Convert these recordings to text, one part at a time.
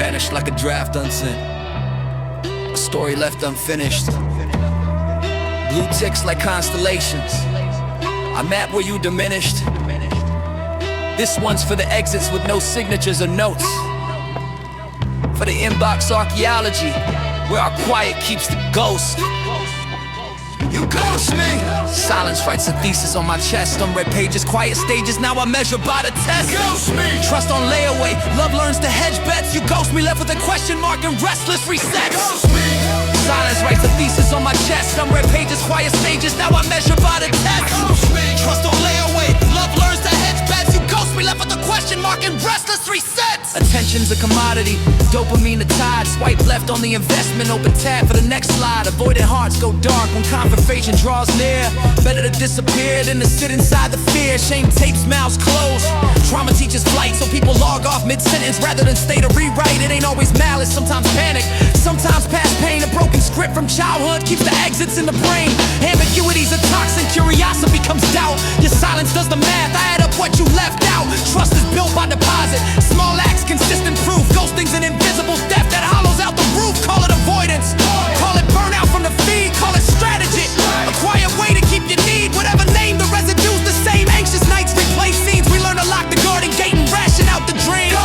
vanished like a draft unsent, a story left unfinished. Blue ticks like constellations, I map where you diminished. This one's for the exits with no signatures or notes, for the inbox archaeology, where our quiet keeps the ghost. You ghost me. Silence writes a thesis on my chest. Unread pages, quiet stages, now I measure by the test. You ghost me. Trust on layaway, love learns to hedge bets. You ghost me, left with a question mark and restless resets. You ghost me. Silence writes a thesis on my chest. Unread pages, quiet stages, now I measure by the test. You ghost me. Trust on layaway, love learns to hedge bets. You ghost me, left with a question mark and restless resets. Attention's a commodity, dopamine a tide. Swipe left on the investment, open tab for the next slide. Avoided hearts go dark when confrontation draws near. Better to disappear than to sit inside the fear. Shame tapes mouths closed. Trauma teaches flight, so people log off mid-sentence rather than stay to rewrite. It ain't always malice, sometimes panic, sometimes past pain. A broken script from childhood keeps the exits in the brain. Ambiguity's a toxin, curiosity becomes doubt. Your silence does the math, I add up what you left out. Trust is built by deposit, small acts, consistent proof. Ghosting's an invisible theft that hollows out the roof. Call it avoidance, call it burnout from the feed, call it strategy. A quiet way to keep your need, whatever name, the residue's the same. Anxious nights replace scenes, we learn to lock the garden gate and ration out the dream.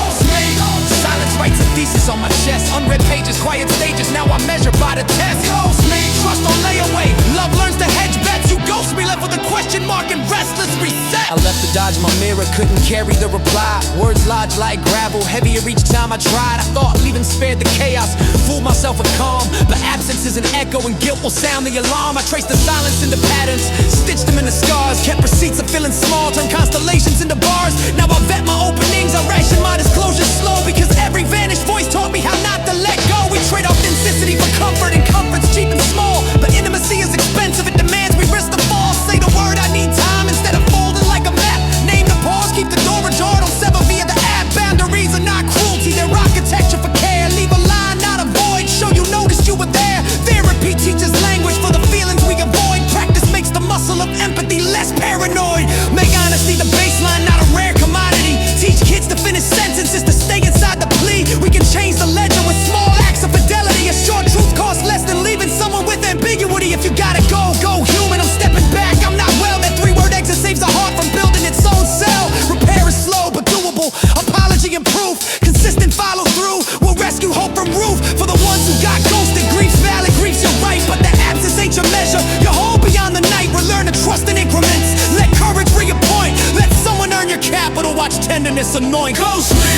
Silence writes a thesis on my chest. Unread pages, quiet stages, now I measure by the test. Ghost me. Trust on layaway, love learns to hedge bets. You ghost me, left with a question mark and restless reset. I left to dodge my mirror, couldn't carry the reply. Words lodge like gravel, heavier each time I tried. I thought leaving spared the chaos, fooled myself with calm. But absence is an echo and guilt will sound the alarm. I traced the silence into patterns, stitched them into scars. Kept receipts of feeling small, turned constellations into bars. Now I vet my openings, I ration my disclosures slow. Because every vanished voice taught me how not to let go. We trade authenticity for comfort, and comfort's cheap and small. But intimacy is expensive, it demands we risk the fall. Say the word, I need time, instead of folding like a map. Name the pause, keep the door ajar, don't sever via the app. Boundaries are not cruelty, they're architecture for care. Leave a line, not a void, show you noticed you were there. Therapy teaches language for the feelings we avoid. Practice makes the muscle of empathy less paranoid. Make honesty the baseline, not a rare commodity. Teach kids to finish sentences, to stay inside the plea. We can change the ledger with small acts of fidelity. A short truth costs less than leaving someone with ambiguity. If you gotta go, go human, I'm stepping back. I'm not well, that three-word exit saves the heart from building its own cell. Repair is slow but doable, apology and proof. Consistent follow through will rescue hope from roof. For the ones who got ghosted, grief's valid, grief's your right. But the absence ain't your measure, you're whole beyond the night. We'll learn to trust in increments, let courage reappoint. Let someone earn your capital, watch tenderness anoint. Ghost me.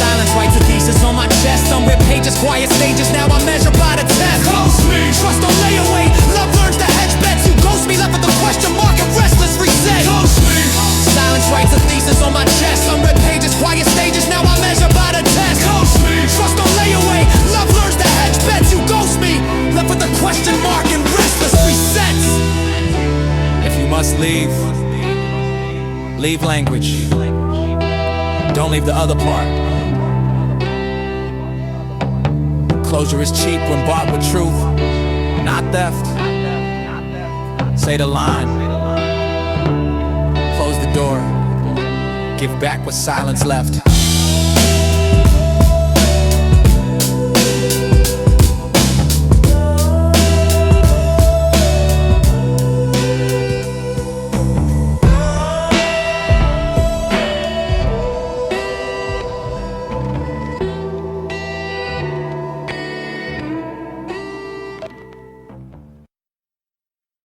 Silence writes a thesis on my chest. Unread pages, quiet stages, now I measure by the test. Ghost me. Trust on layaway, love learns to hedge bets. You ghost me, left with a question mark and restless reset. Ghost me. Silence writes a thesis on my chest. Unread pages, quiet stages, now I measure by the test. Ghost me. Trust on layaway, love learns to hedge bets. You ghost me, left with a question mark and restless resets. If you must leave, leave language. Don't leave the other part. Closure is cheap when bought with truth, not theft. Say the line, close the door, give back what silence left.